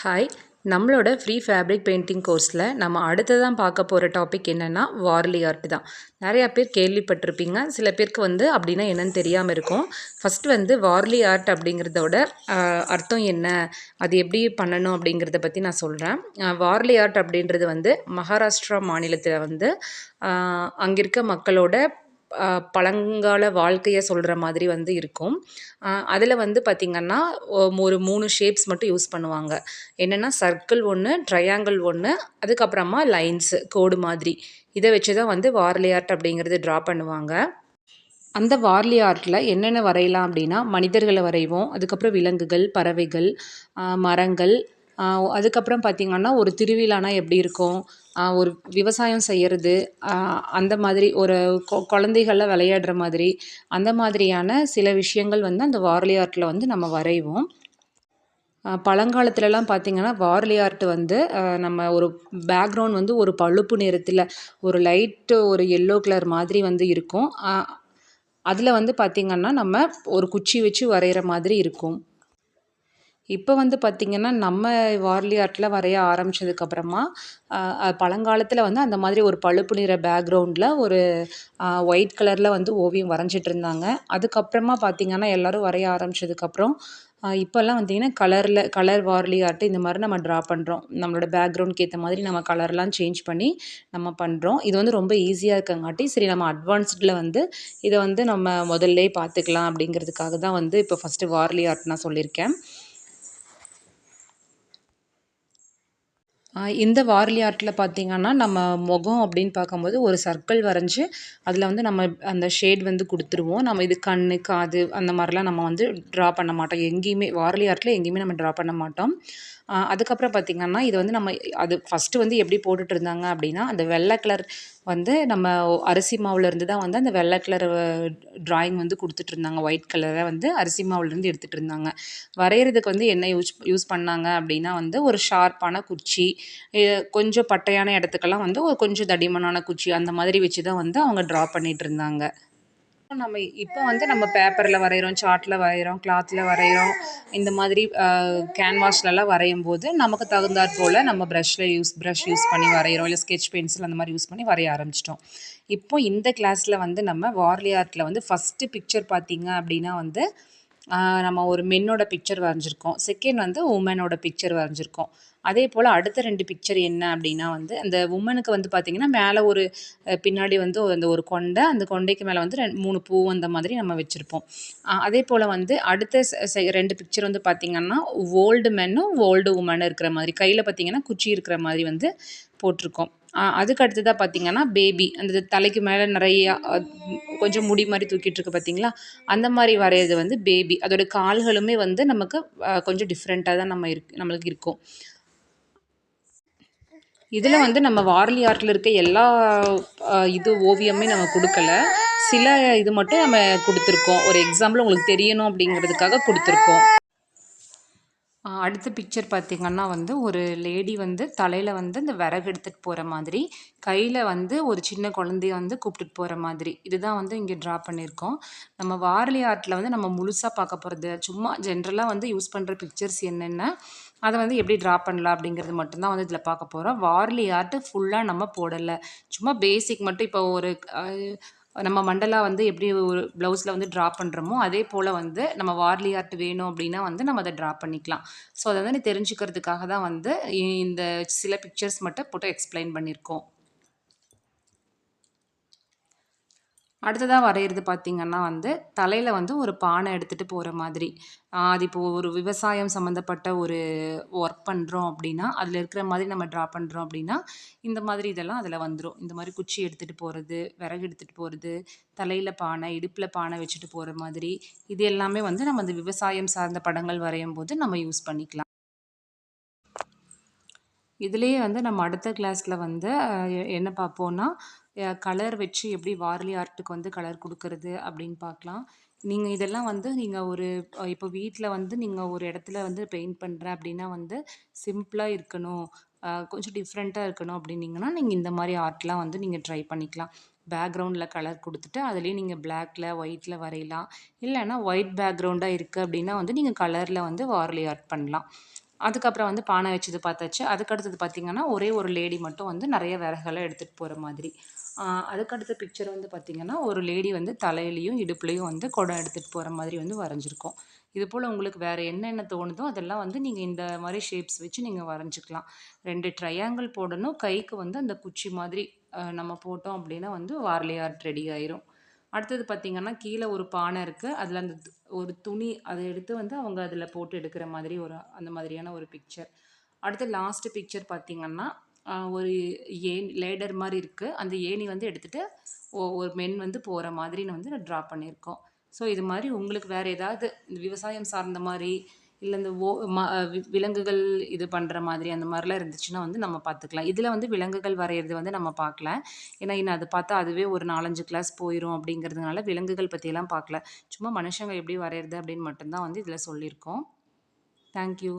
Hi, நம்மளோட free fabric painting கோர்ஸில் நம்ம அடுத்ததான் பார்க்க போகிற டாபிக் என்னென்னா வார்லி ஆர்ட் தான். நிறையா பேர் கேள்விப்பட்டிருப்பீங்க, சில பேருக்கு அப்படின்னா என்னென்னு தெரியாமல் இருக்கும். ஃபஸ்ட்டு வார்லி ஆர்ட் அப்படிங்கிறதோட அர்த்தம் என்ன, அது எப்படி பண்ணணும் அப்படிங்கிறத பற்றி நான் சொல்கிறேன். வார்லி ஆர்ட் அப்படின்றது மகாராஷ்டிரா மாநிலத்தில் அங்கே இருக்க மக்களோட பழங்கால வாழ்க்கையை சொல்கிற மாதிரி இருக்கும். அதில் பார்த்திங்கன்னா ஒரு 3 ஷேப்ஸ் மட்டும் யூஸ் பண்ணுவாங்க. என்னென்னா சர்க்கிள் ஒன்று, ட்ரையாங்கிள் ஒன்று, அதுக்கப்புறமா லைன்ஸு கோடு மாதிரி. இதை வச்சு தான் வார்லி ஆர்ட் அப்படிங்கிறது ட்ரா பண்ணுவாங்க. அந்த வார்லி ஆர்ட்டில் என்னென்ன வரையலாம் அப்படின்னா மனிதர்களை வரைவோம், அதுக்கப்புறம் விலங்குகள், பறவைகள், மரங்கள், அதுக்கப்புறம் பார்த்திங்கன்னா ஒரு திருவிழானா எப்படி இருக்கும், ஒரு விவசாயம் செய்கிறது, அந்த மாதிரி ஒரு குழந்தைகள்லாம் விளையாடுற மாதிரி, அந்த மாதிரியான சில விஷயங்கள் அந்த வார்லி ஆர்ட்டில் நம்ம வரைவோம். பழங்காலத்துலலாம் பார்த்திங்கன்னா வார்லி ஆர்ட் நம்ம ஒரு பேக்ரவுண்ட் ஒரு பழுப்பு நிறத்தில் ஒரு லைட்டு ஒரு எல்லோ கலர் மாதிரி இருக்கும். அதில் பார்த்திங்கன்னா நம்ம ஒரு குச்சி வச்சு வரைகிற மாதிரி இருக்கும். இப்போ பார்த்திங்கன்னா நம்ம வார்லி ஆர்ட்டில் வரைய ஆரம்பித்ததுக்கப்புறமா பழங்காலத்தில் அந்த மாதிரி ஒரு பழுப்பு நிற பேக்ரவுண்டில் ஒரு ஒயிட் கலரில் ஓவியம் வரைஞ்சிட்டு இருந்தாங்க. அதுக்கப்புறமா பார்த்திங்கன்னா எல்லோரும் வரைய ஆரம்பித்ததுக்கப்புறம் இப்போல்லாம் கலர் வார்லி ஆர்ட் இந்த மாதிரி நம்ம ட்ரா பண்ணுறோம். நம்மளோட பேக்ரவுண்டுக்கு ஏற்ற மாதிரி நம்ம கலர்லாம் சேஞ்ச் பண்ணி நம்ம பண்ணுறோம். இது ரொம்ப ஈஸியாக இருக்கங்காட்டி சரி நம்ம அட்வான்ஸ்டில் இதை நம்ம முதல்லே பார்த்துக்கலாம் அப்படிங்கிறதுக்காக தான் இப்போ ஃபஸ்ட்டு வார்லி ஆர்ட் நான் சொல்லியிருக்கேன். இந்த வார்லி ஆர்ட்டில் பார்த்திங்கன்னா நம்ம முகம் அப்படின்னு பார்க்கும்போது ஒரு சர்க்கிள் வரைஞ்சி அதில் நம்ம அந்த ஷேட் கொடுத்துருவோம். நம்ம இது கண், காது அந்த மாதிரிலாம் நம்ம ட்ரா பண்ண மாட்டோம். எங்கேயுமே வார்லி ஆர்ட்டில் எங்கேயுமே நம்ம ட்ரா பண்ண மாட்டோம். அதுக்கப்புறம் பார்த்திங்கன்னா இது நம்ம அது ஃபஸ்ட்டு எப்படி போட்டுட்டு இருந்தாங்க அப்படின்னா அந்த வெள்ளை கலர் நம்ம அரிசி மாவுலேருந்து தான் அந்த வெள்ளை கலர் ட்ராயிங் கொடுத்துட்ருந்தாங்க. ஒயிட் கலரை அரிசி மாவுலேருந்து எடுத்துகிட்டு இருந்தாங்க. வரைகிறதுக்கு என்ன யூஸ் பண்ணாங்க அப்படின்னா ஒரு ஷார்ப்பான குச்சி, கொஞ்சம் பட்டையான இடத்துக்கெல்லாம் ஒரு கொஞ்சம் தடிமனான குச்சி அந்த மாதிரி வச்சு தான் அவங்க ட்ரா பண்ணிகிட்டு இருந்தாங்க. நம்ம இப்போ நம்ம பேப்பரில் வரைகிறோம், சார்ட்டில் வரைகிறோம், கிளாத்தில் வரைகிறோம். இந்த மாதிரி கேன்வாஸ்லலாம் வரையும் போது நமக்கு தகுந்தாற் போல் நம்ம ப்ரஷ் யூஸ் பண்ணி வரைகிறோம், இல்லை ஸ்கெட்ச் பென்சில் அந்த மாதிரி யூஸ் பண்ணி வரைய ஆரம்பிச்சிட்டோம். இப்போ இந்த கிளாஸில் நம்ம வார்லி ஆர்ட்டில் ஃபஸ்ட்டு பிக்சர் பார்த்திங்க அப்படின்னா நம்ம ஒரு மென்னோட பிக்சர் வரைஞ்சிருக்கோம். செகண்ட் உமனோட பிக்சர் வரைஞ்சிருக்கோம். அதே போல் அடுத்த 2 பிக்சர் என்ன அப்படின்னா அந்த உமனுக்கு பார்த்திங்கன்னா மேலே ஒரு பின்னாடி அந்த ஒரு கொண்டை, அந்த கொண்டைக்கு மேலே 3 பூ அந்த மாதிரி நம்ம வச்சுருப்போம். அதே போல் அடுத்த 2 பிக்சர் பார்த்திங்கன்னா ஓல்டு மென்னும் ஓல்டு உமனும் இருக்கிற மாதிரி, கையில் பார்த்திங்கன்னா குச்சி இருக்கிற மாதிரி போட்டிருக்கோம். அதுக்கு அடுத்ததாக பார்த்திங்கன்னா பேபி, அந்த தலைக்கு மேலே நிறையா கொஞ்சம் முடி மாதிரி தூக்கிட்டு இருக்கு பார்த்திங்களா, அந்த மாதிரி வரைகிறது பேபி. அதோட கால்களுமே நமக்கு கொஞ்சம் டிஃப்ரெண்ட்டாக தான் நம்மளுக்கு இருக்கும். இதில் நம்ம வார்லி ஆர்ட்டில் இருக்க எல்லா ஓவியமே நம்ம கொடுக்கல. சில இது மட்டும் நம்ம கொடுத்துருக்கோம். ஒரு எக்ஸாம்பிள் உங்களுக்கு தெரியணும் அப்படிங்கிறதுக்காக கொடுத்துருக்கோம். அடுத்த பிக்சர் பார்த்திங்கன்னா ஒரு லேடி தலையில் இந்த விறகு எடுத்துகிட்டு போகிற மாதிரி, கையில் ஒரு சின்ன குழந்தைய கூப்பிட்டுட்டு போகிற மாதிரி, இதுதான் இங்கே ட்ரா பண்ணியிருக்கோம். நம்ம வார்லி ஆர்ட்டில் நம்ம முழுசாக பார்க்க போகிறது சும்மா ஜென்ரலாக யூஸ் பண்ணுற பிக்சர்ஸ் என்னென்ன, அதை எப்படி ட்ரா பண்ணலாம் அப்படிங்கிறது மட்டும்தான் இதில் பார்க்க போகிறோம். வார்லி ஆர்ட் ஃபுல்லாக நம்ம போடலை, சும்மா பேசிக் மட்டும். இப்போ ஒரு நம்ம மண்டலா எப்படி ஒரு ப்ளவுஸில் ட்ரா பண்ணுறோமோ அதே போல் நம்ம வார்லி ஆர்ட் வேணும் அப்படின்னா நம்ம அதை ட்ரா பண்ணிக்கலாம். ஸோ அதை தெரிஞ்சுக்கிறதுக்காக தான் இந்த சில பிக்சர்ஸ் மட்டும் போட்டு எக்ஸ்பிளைன் பண்ணியிருக்கோம். அடுத்ததாக வரைகிறது பார்த்திங்கன்னா தலையில் ஒரு பானை எடுத்துகிட்டு போகிற மாதிரி, அது இப்போது ஒரு விவசாயம் சம்மந்தப்பட்ட ஒரு ஒர்க் பண்ணுறோம் அப்படின்னா அதில் இருக்கிற மாதிரி நம்ம ட்ரா பண்ணுறோம் அப்படின்னா இந்த மாதிரி இதெல்லாம் அதில் வந்துடும். இந்த மாதிரி குச்சி எடுத்துகிட்டு போகிறது, விறகு எடுத்துகிட்டு போகிறது, தலையில் பானை, இடுப்பில் பானை வச்சுட்டு போகிற மாதிரி, இது எல்லாமே நம்ம அந்த விவசாயம் சார்ந்த படங்கள் வரையும் போது நம்ம யூஸ் பண்ணிக்கலாம். இதுலேயே நம்ம அடுத்த கிளாஸில் என்ன பார்ப்போன்னா கலர் வச்சு எப்படி வார்லி ஆர்ட்டுக்கு கலர் கொடுக்கறது அப்படின்னு பார்க்கலாம். நீங்கள் இதெல்லாம் நீங்கள் ஒரு இப்போ வீட்டில் நீங்கள் ஒரு இடத்துல பெயிண்ட் பண்ணுறேன் அப்படின்னா சிம்பிளாக இருக்கணும், கொஞ்சம் டிஃப்ரெண்ட்டாக இருக்கணும் அப்படின்னீங்கன்னா நீங்கள் இந்த மாதிரி ஆர்ட்லாம் நீங்கள் ட்ரை பண்ணிக்கலாம். பேக்ரவுண்டில் கலர் கொடுத்துட்டு அதுலேயே நீங்கள் பிளாக்ல ஒயிட்டில் வரையலாம். இல்லைன்னா ஒயிட் பேக்ரவுண்டாக இருக்குது அப்படின்னா நீங்கள் கலரில் வார்லி ஆர்ட் பண்ணலாம். அதுக்கப்புறம் வந்து பானை வச்சது பார்த்தாச்சு. அதுக்கடுத்தது பார்த்தீங்கன்னா, ஒரே ஒரு லேடி மட்டும் வந்து நெறைய விறகெல்லாம் எடுத்துட்டு போற மாதிரி. ஆ அதுக்கடுத்த பிக்சர் வந்து பார்த்தீங்கன்னா, ஒரு லேடி வந்து தலையிலயும், இடுப்புலயும் வந்து குடம் எடுத்துட்டு போற மாதிரி வந்து வரைஞ்சிருக்கோம். இதுபோல உங்களுக்கு வேற என்னென்ன தோணுதோ, அதெல்லாம் வந்து நீங்க இந்த மாரி ஷேப்ஸ் வச்சு நீங்க வரைஞ்சுக்கலாம். 2 ட்ரையாங்கிள் போடணும். கைக்கு வந்து அந்த குச்சி மாதிரி நம்ம போட்டோம் அப்டின்னா வந்து வார்லி ஆர்ட் ரெடி ஆயிரும். அடுத்தது பார்த்தீங்கன்னா, கீழ ஒரு பானை இருக்கு. அதுல அந்த ஒரு துணி அத எடுத்து வந்து அவங்க அதுல போட்டு எடுக்கிற மாதிரி ஒரு அந்த மாதிரியான ஒரு பிக்சர். அடுத்து லாஸ்ட் பிக்சர் பார்த்தீங்கன்னா, ஒரு லேடர் மாரி இருக்கு. அந்த ஏணி வந்து எடுத்துட்டு ஒரு மென் வந்து போற மாதிரின்னு வந்து ட்ரா பண்ணியிருக்கோம். ஸோ இது மாரி உங்களுக்கு வேற ஏதாவது இந்த விவசாயம் சார்ந்த மாரி, இல்ல இந்த ஓ ம விலங்குகள் இது பண்ற மாதிரி அந்த மாரிலாம் இருந்துச்சுன்னா வந்து நம்ம பார்த்துக்கலாம். இதுல வந்து விலங்குகள் வரையறது வந்து நம்ம பார்க்கல. ஏன்னா, இன்னும் அது பார்த்தா அதுவே ஒரு 4, 5 கிளாஸ் போயிரும் அப்படிங்கிறதுனால விலங்குகள் பத்தியெல்லாம் பார்க்கல. சும்மா மனுஷங்க எப்படி வரையறது அப்படின்னு மட்டும் தான் வந்து இதுல சொல்லியிருக்கோம். Thank you.